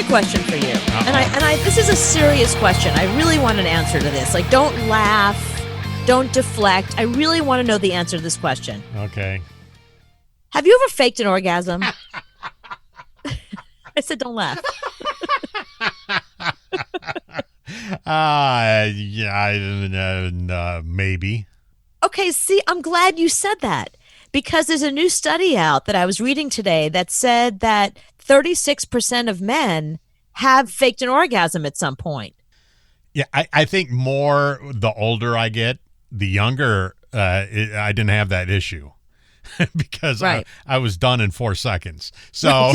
another question for you. And I this is a serious question. I really want an answer to this. Like, don't laugh, don't deflect. I really want to know the answer to this question. Okay. Have you ever faked an orgasm? I said don't laugh. Maybe. Okay, see, I'm glad you said that because there's a new study out that I was reading today that said that 36% of men have faked an orgasm at some point. Yeah, I think more the older I get, the younger I didn't have that issue because Right. I was done in 4 seconds. So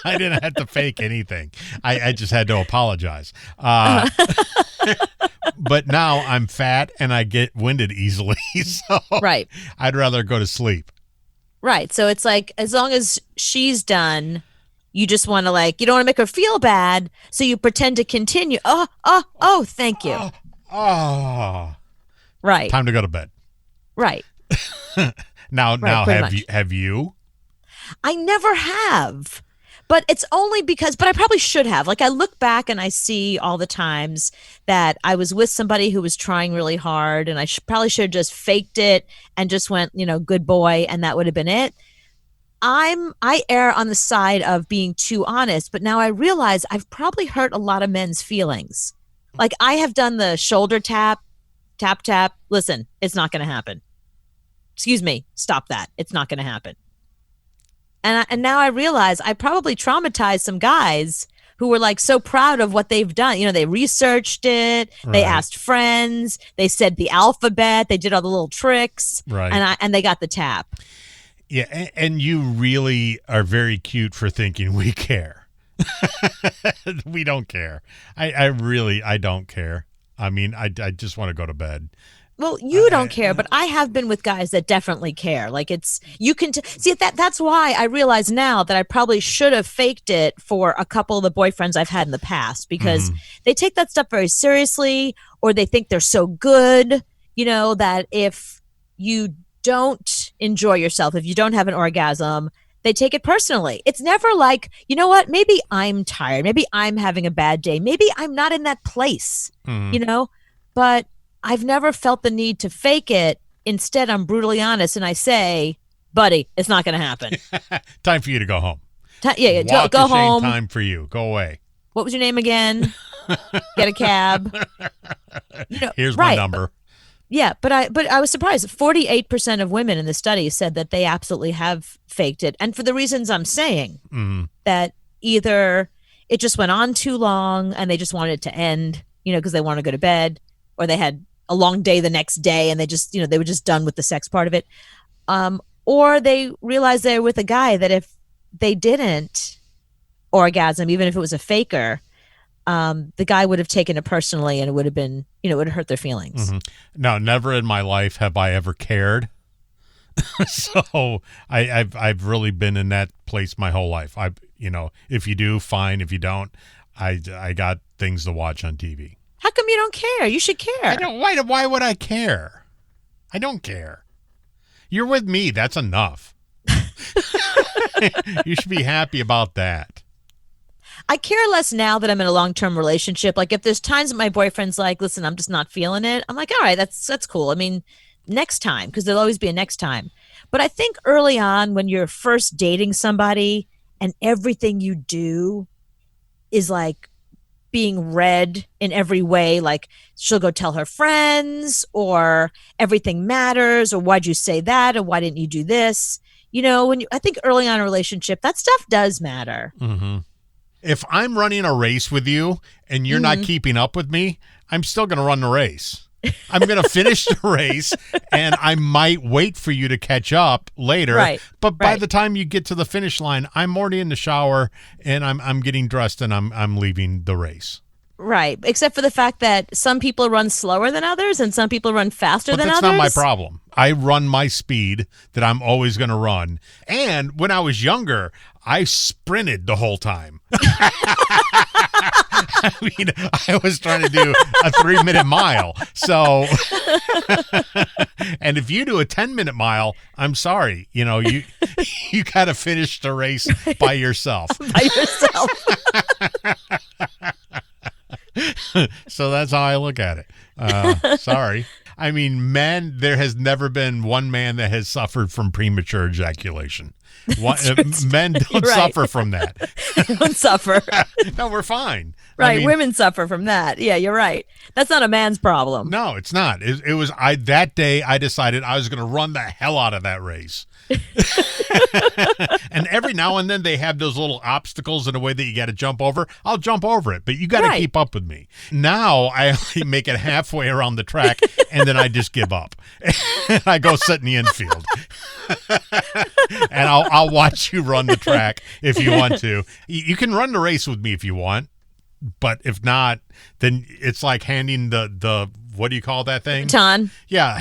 I didn't have to fake anything. I just had to apologize. But now I'm fat and I get winded easily. So Right. I'd rather go to sleep. Right. So it's like as long as she's done, you just want to you don't want to make her feel bad, so you pretend to continue. Oh, thank you. Oh, Right. time to go to bed. Right. Now pretty have much. you have you? I never have. But it's only because, but I probably should have. Like, I look back and I see all the times that I was with somebody who was trying really hard, and I probably should have just faked it and just went, good boy, and that would have been it. I err on the side of being too honest, but now I realize I've probably hurt a lot of men's feelings. Like, I have done the shoulder tap, tap. Listen, it's not going to happen. Excuse me, stop that. It's not going to happen. And now I realize I probably traumatized some guys who were so proud of what they've done. They researched it. Right. They asked friends. They said the alphabet. They did all the little tricks. Right. And they got the tap. Yeah, and you really are very cute for thinking we care. We don't care. I don't care. I mean, I just want to go to bed. Well, you don't care, but I have been with guys that definitely care. Like, it's, you can see that's why I realize now that I probably should have faked it for a couple of the boyfriends I've had in the past, because they take that stuff very seriously, or they think they're so good, that if you don't enjoy yourself, if you don't have an orgasm, they take it personally. It's never like, you know what, maybe I'm tired, maybe I'm having a bad day, maybe I'm not in that place, but I've never felt the need to fake it. Instead, I'm brutally honest and I say, buddy, it's not going to happen. Time for you to go home. Go of shame, home. time for you. Go away. What was your name again? Get a cab. Here's my number. Yeah, but I was surprised. 48% of women in the study said that they absolutely have faked it. And for the reasons I'm saying, that either it just went on too long and they just wanted it to end, because they want to go to bed, or they had a long day the next day and they just, they were just done with the sex part of it. Or they realized they were with a guy that if they didn't orgasm, even if it was a faker, the guy would have taken it personally and it would have been, it would have hurt their feelings. No, never in my life have I ever cared. So I've really been in that place my whole life. If you do, fine. If you don't, I got things to watch on TV. How come you don't care? You should care. I don't. Why would I care? I don't care. You're with me. That's enough. You should be happy about that. I care less now that I'm in a long-term relationship. Like, if there's times that my boyfriend's like, listen, I'm just not feeling it, I'm like, all right, that's cool. I mean, next time, because there'll always be a next time. But I think early on, when you're first dating somebody and everything you do is like being read in every way, like she'll go tell her friends, or everything matters, or why'd you say that, or why didn't you do this? I think early on in a relationship, that stuff does matter. If I'm running a race with you and you're not keeping up with me, I'm still going to run the race. I'm going to finish the race, and I might wait for you to catch up later. Right. But by the time you get to the finish line, I'm already in the shower and I'm getting dressed and I'm leaving the race. Right. Except for the fact that some people run slower than others and some people run faster than others. But that's not my problem. I run my speed that I'm always going to run. And when I was younger, I sprinted the whole time. I mean, I was trying to do a 3-minute mile. So, and if you do a 10-minute mile, I'm sorry, you got to finish the race by yourself. By yourself. So that's how I look at it. Sorry. I mean, there has never been one man that has suffered from premature ejaculation. Men don't suffer from that. Don't suffer. No, we're fine. Right. I mean, Women suffer from that. Yeah, you're right. That's not a man's problem. no, it's not. It was that day I decided I was going to run the hell out of that race. And every now and then they have those little obstacles in a way that you got to jump over. I'll jump over it, but you got to keep up with me. Now I only make it halfway around the track, and then I just give up. I go sit in the infield. And I'll watch you run the track if you want to. You can run the race with me if you want, but if not, then it's like handing the what do you call that thing? Baton. Yeah,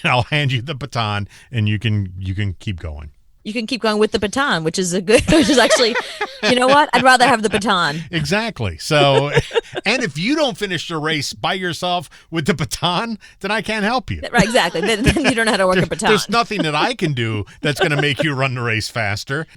I'll hand you the baton, and you can keep going. You can keep going with the baton, which is actually, you know what? I'd rather have the baton. Exactly. So, and if you don't finish the race by yourself with the baton, then I can't help you. Right, exactly. Then you don't know how to work a baton. There's nothing that I can do that's going to make you run the race faster.